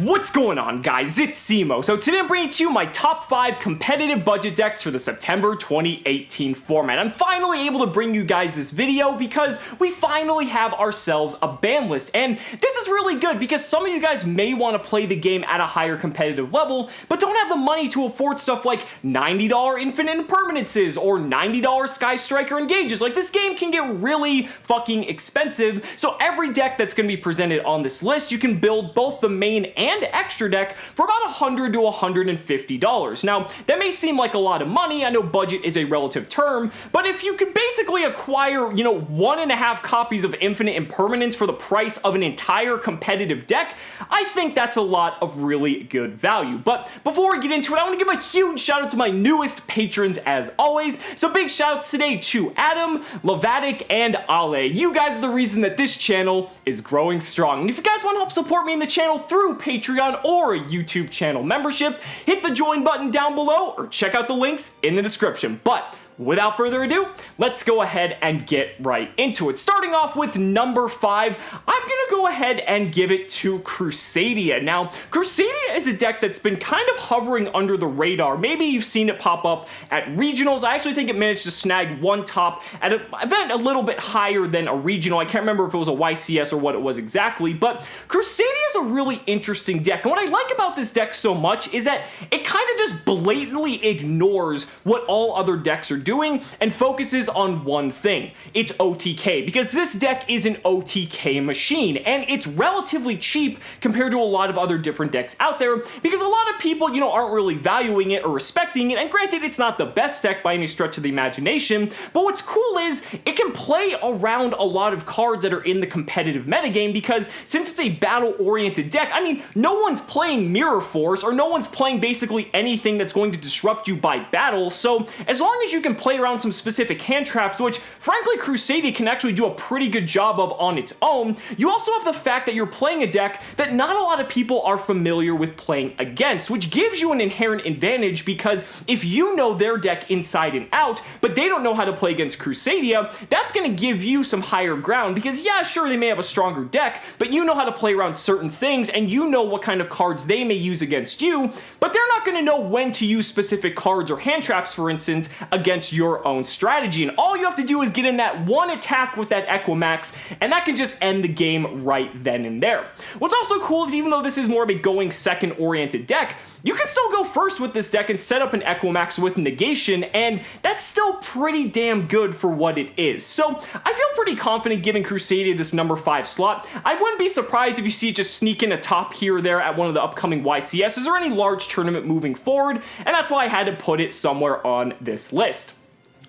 What's going on, guys? It's Cimoooooooo. So today I'm bringing to you my top 5 competitive budget decks for the September 2018 format. I'm finally able to bring you guys this video because we finally have ourselves a ban list, and this is really good because some of you guys may want to play the game at a higher competitive level, but don't have the money to afford stuff like $90 Infinite Impermanences or $90 Sky Striker Engages. Like, this game can get really fucking expensive, so every deck that's going to be presented on this list, you can build both the main and extra deck for about $100 to $150. Now, that may seem like a lot of money. I know budget is a relative term, but if you could basically acquire, 1.5 copies of Infinite Impermanence for the price of an entire competitive deck, I think that's a lot of really good value. But before we get into it, I want to give a huge shout out to my newest patrons as always. So big shout outs today to Adam, Levatic, and Ale. You guys are the reason that this channel is growing strong. And if you guys want to help support me in the channel through Patreon or a YouTube channel membership, hit the join button down below or check out the links in the description. But without further ado, let's go ahead and get right into it. Starting off with number 5, I'm gonna go ahead and give it to Crusade. Now, Crusade is a deck that's been kind of hovering under the radar. Maybe you've seen it pop up at regionals. I actually think it managed to snag one top at an event a little bit higher than a regional. I can't remember if it was a YCS or what it was exactly, but Crusade is a really interesting deck. And what I like about this deck so much is that it kind of just blatantly ignores what all other decks are doing and focuses on one thing. It's OTK, because this deck is an OTK machine, and it's relatively cheap compared to a lot of other different decks out there, because a lot of people, aren't really valuing it or respecting it, and granted, it's not the best deck by any stretch of the imagination, but what's cool is it can play around a lot of cards that are in the competitive metagame, because since it's a battle-oriented deck, I mean, no one's playing Mirror Force, or no one's playing basically anything that's going to disrupt you by battle, so as long as you can play around some specific hand traps, which frankly Crusade can actually do a pretty good job of on its own, you also have the fact that you're playing a deck that not a lot of people are familiar with playing against, which gives you an inherent advantage, because if you know their deck inside and out, but they don't know how to play against Crusadia, that's going to give you some higher ground, because yeah, sure, they may have a stronger deck, but you know how to play around certain things, and you know what kind of cards they may use against you, but they're not going to know when to use specific cards or hand traps, for instance, against your own strategy. And all you have to do is get in that one attack with that Equimax, and that can just end the game right then and there. What's also cool is, even though this is more of a going second oriented deck, you can still go first with this deck and set up an Equimax with negation, and that's still pretty damn good for what it is. So I feel pretty confident giving Crusade this number 5 slot. I wouldn't be surprised if you see it just sneak in a top here or there at one of the upcoming YCSs or any large tournament moving forward, and that's why I had to put it somewhere on this list.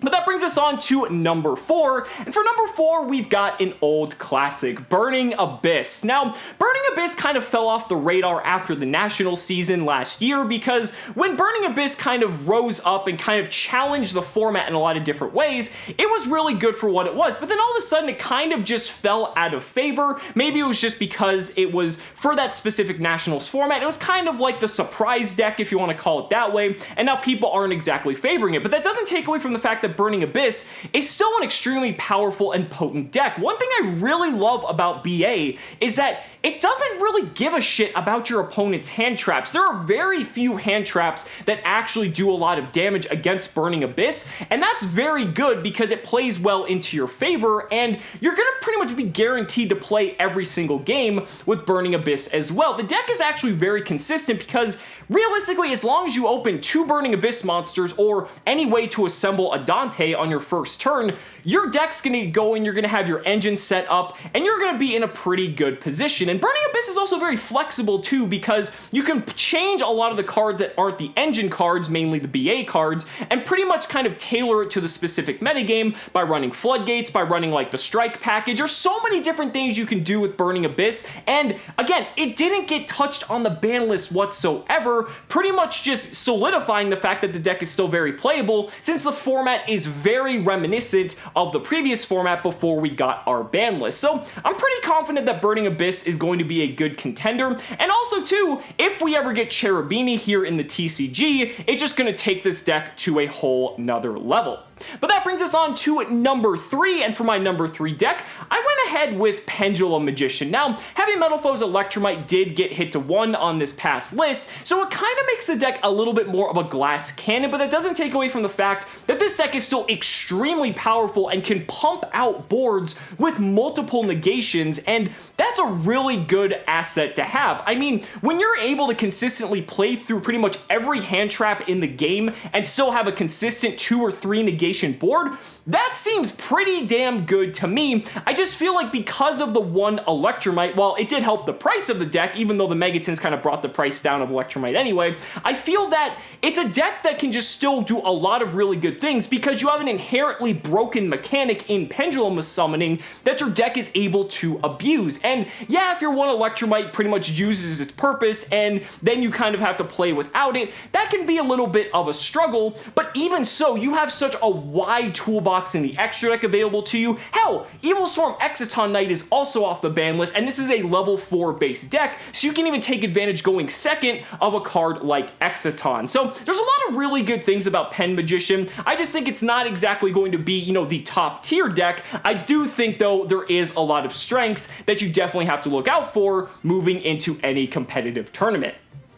But that brings us on to number 4, and for number 4, we've got an old classic, Burning Abyss. Now, Burning Abyss kind of fell off the radar after the national season last year, because when Burning Abyss kind of rose up and kind of challenged the format in a lot of different ways, it was really good for what it was, but then all of a sudden it kind of just fell out of favor. Maybe it was just because it was for that specific nationals format. It was kind of like the surprise deck, if you want to call it that way, and now people aren't exactly favoring it, but that doesn't take away from the fact that Burning Abyss is still an extremely powerful and potent deck. One thing I really love about BA is that it doesn't really give a shit about your opponent's hand traps. There are very few hand traps that actually do a lot of damage against Burning Abyss, and that's very good because it plays well into your favor, and you're gonna pretty much be guaranteed to play every single game with Burning Abyss as well. The deck is actually very consistent because realistically, as long as you open 2 Burning Abyss monsters or any way to assemble a Dante on your first turn, your deck's gonna go and you're gonna have your engine set up, and you're gonna be in a pretty good position. And Burning Abyss is also very flexible too, because you can change a lot of the cards that aren't the engine cards, mainly the BA cards, and pretty much kind of tailor it to the specific metagame by running floodgates, by running like the strike package. There's so many different things you can do with Burning Abyss, and again, it didn't get touched on the ban list whatsoever, pretty much just solidifying the fact that the deck is still very playable, since the format is very reminiscent of the previous format before we got our ban list. So I'm pretty confident that Burning Abyss is going to be a good contender, and also too, if we ever get Cherubini here in the TCG, it's just going to take this deck to a whole nother level. But that brings us on to number 3, and for my number 3 deck, I went ahead with Pendulum Magician. Now, Heavy Metal Foe's Electromite did get hit to 1 on this past list, so it kind of makes the deck a little bit more of a glass cannon, but that doesn't take away from the fact that this deck is still extremely powerful and can pump out boards with multiple negations, and that's a really good asset to have. I mean, when you're able to consistently play through pretty much every hand trap in the game and still have a consistent 2 or 3 negation board, that seems pretty damn good to me. I just feel like because of the 1 Electromite, while it did help the price of the deck, even though the Megatons kind of brought the price down of Electromite anyway, I feel that it's a deck that can just still do a lot of really good things because you have an inherently broken mechanic in Pendulum Summoning that your deck is able to abuse. And yeah, if your 1 Electromite pretty much uses its purpose and then you kind of have to play without it, that can be a little bit of a struggle, but even so, you have such a wide toolbox in the extra deck available to you. Hell, Evil Swarm Exciton Knight is also off the ban list, and this is a level 4 base deck, so you can even take advantage going second of a card like Exciton. So there's a lot of really good things about Pen Magician. I just think it's not exactly going to be, you know, the top tier deck. I do think, though, there is a lot of strengths that you definitely have to look out for moving into any competitive tournament.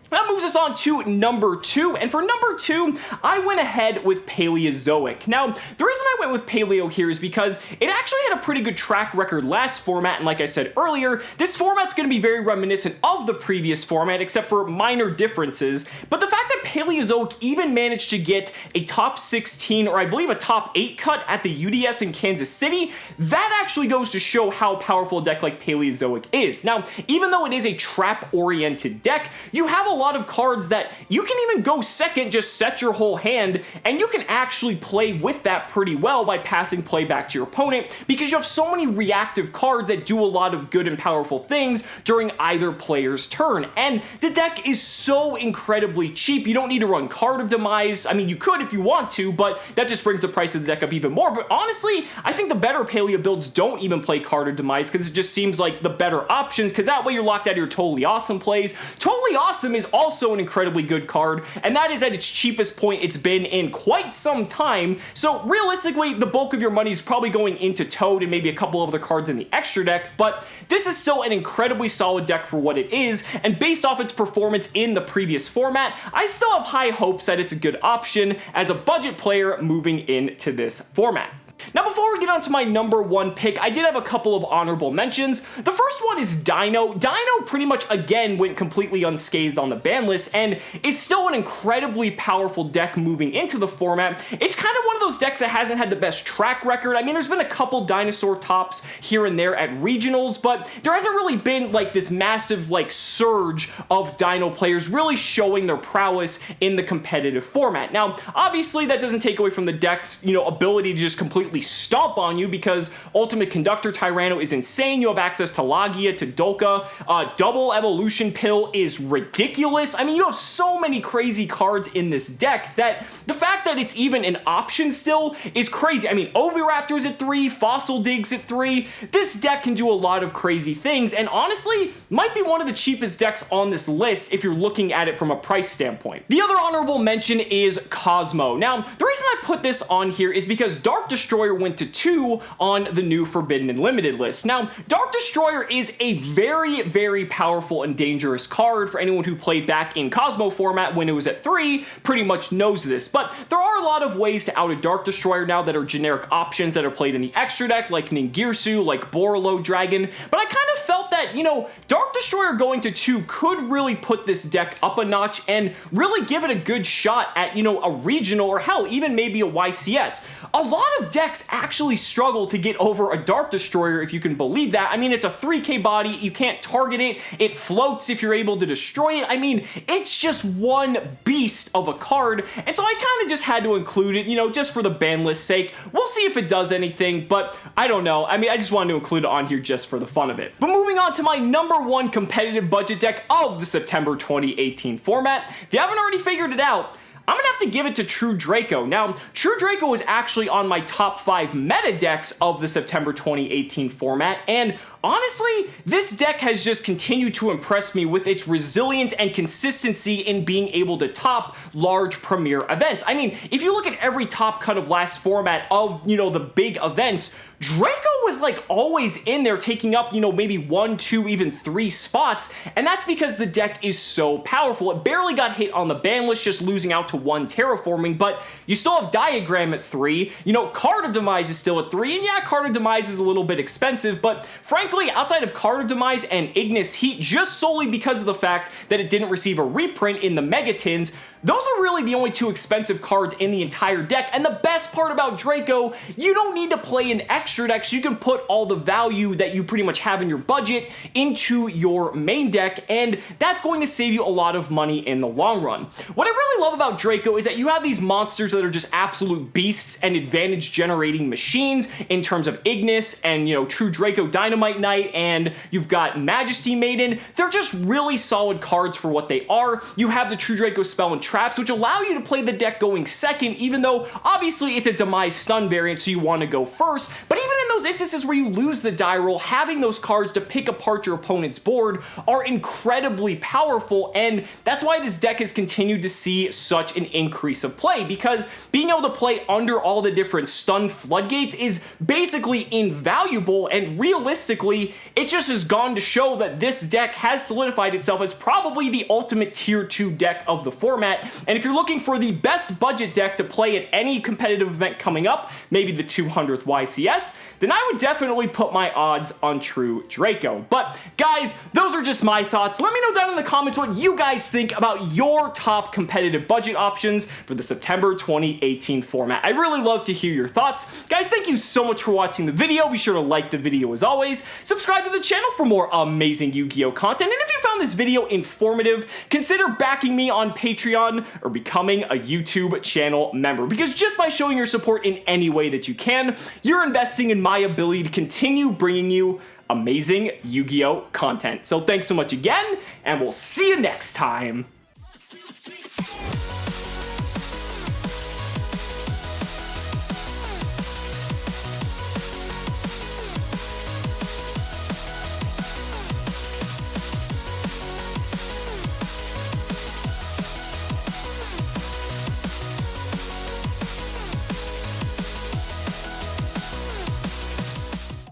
That moves us on to number 2, and for number 2, I went ahead with Paleozoic. Now, the reason I went with Paleo here is because it actually had a pretty good track record last format, and like I said earlier, this format's going to be very reminiscent of the previous format, except for minor differences, but the fact that Paleozoic even managed to get a top 16, or I believe a top 8 cut at the UDS in Kansas City, that actually goes to show how powerful a deck like Paleozoic is. Now, even though it is a trap-oriented deck, you have a lot of cards that you can even go second, just set your whole hand, and you can actually play with that pretty well by passing play back to your opponent because you have so many reactive cards that do a lot of good and powerful things during either player's turn. And the deck is so incredibly cheap. You don't need to run Card of Demise. I mean, you could if you want to, but that just brings the price of the deck up even more. But honestly, I think the better Paleo builds don't even play Card of Demise because it just seems like the better options, because that way you're locked out of your Totally Awesome plays. Totally Awesome is also an incredibly good card, and that is at its cheapest point it's been in quite some time, so realistically the bulk of your money is probably going into Toad and maybe a couple of other cards in the extra deck, but this is still an incredibly solid deck for what it is, and based off its performance in the previous format, I still have high hopes that it's a good option as a budget player moving into this format. Now, before we get on to my number 1 pick, I did have a couple of honorable mentions. The first one is Dino. Dino pretty much, again, went completely unscathed on the ban list and is still an incredibly powerful deck moving into the format. It's kind of one of those decks that hasn't had the best track record. I mean, there's been a couple dinosaur tops here and there at regionals, but there hasn't really been like this massive like surge of Dino players really showing their prowess in the competitive format. Now, obviously, that doesn't take away from the deck's, you know, ability to just completely stomp on you because Ultimate Conductor Tyranno is insane. You have access to Lagia, to Dolka. Double Evolution Pill is ridiculous. I mean, you have so many crazy cards in this deck that the fact that it's even an option still is crazy. I mean, Oviraptor's at 3, Fossil Dig's at 3. This deck can do a lot of crazy things, and honestly, might be one of the cheapest decks on this list if you're looking at it from a price standpoint. The other honorable mention is Cosmo. Now, the reason I put this on here is because Dark Destroyer went to 2 on the new Forbidden and Limited list. Now, Dark Destroyer is a very, very powerful and dangerous card. For anyone who played back in Cosmo format when it was at 3, pretty much knows this. But there are a lot of ways to out a Dark Destroyer now that are generic options that are played in the extra deck, like Ningirsu, like Borolo Dragon. But I kind of felt that, you know, Dark Destroyer going to 2 could really put this deck up a notch and really give it a good shot at, you know, a regional or hell, even maybe a YCS. A lot of decks actually struggle to get over a Dark Destroyer, if you can believe that. I mean, it's a 3k body, you can't target it, it floats if you're able to destroy it. I mean, it's just one beast of a card, and so I kind of just had to include it, you know, just for the ban list's sake. We'll see if it does anything, but I don't know. I mean, I just wanted to include it on here just for the fun of it. But moving on to my number 1 competitive budget deck of the September 2018 format, if you haven't already figured it out, I'm gonna have to give it to True Draco. Now, True Draco is actually on my top 5 meta decks of the September 2018 format, and honestly, this deck has just continued to impress me with its resilience and consistency in being able to top large premier events. I mean, if you look at every top cut of last format of, the big events, Draco was like always in there taking up, maybe 1, 2, even 3 spots, and that's because the deck is so powerful. It barely got hit on the ban list, just losing out to 1 terraforming, but you still have Diagram at 3, Card of Demise is still at 3, and yeah, Card of Demise is a little bit expensive, but frankly, outside of Card of Demise and Ignis Heat, just solely because of the fact that it didn't receive a reprint in the Megatins, those are really the only 2 expensive cards in the entire deck, and the best part about Draco, you don't need to play an extra deck, so you can put all the value that you pretty much have in your budget into your main deck, and that's going to save you a lot of money in the long run. What I really love about Draco is that you have these monsters that are just absolute beasts and advantage generating machines in terms of Ignis and, True Draco Dynamite Knight, and you've got Majesty Maiden. They're just really solid cards for what they are. You have the True Draco Spell and Traps, which allow you to play the deck going second, even though obviously it's a Demise stun variant, so you want to go first. But even in those instances where you lose the die roll, having those cards to pick apart your opponent's board are incredibly powerful, and that's why this deck has continued to see such an increase of play, because being able to play under all the different stun floodgates is basically invaluable, and realistically, it just has gone to show that this deck has solidified itself as probably the ultimate tier 2 deck of the format. And if you're looking for the best budget deck to play at any competitive event coming up, maybe the 200th YCS, then I would definitely put my odds on True Draco. But guys, those are just my thoughts. Let me know down in the comments what you guys think about your top competitive budget options for the September 2018 format. I'd really love to hear your thoughts. Guys, thank you so much for watching the video. Be sure to like the video as always. Subscribe to the channel for more amazing Yu-Gi-Oh content. And if you found this video informative, consider backing me on Patreon or becoming a YouTube channel member, because just by showing your support in any way that you can, you're investing in my ability to continue bringing you amazing Yu-Gi-Oh content. So thanks so much again, and we'll see you next time.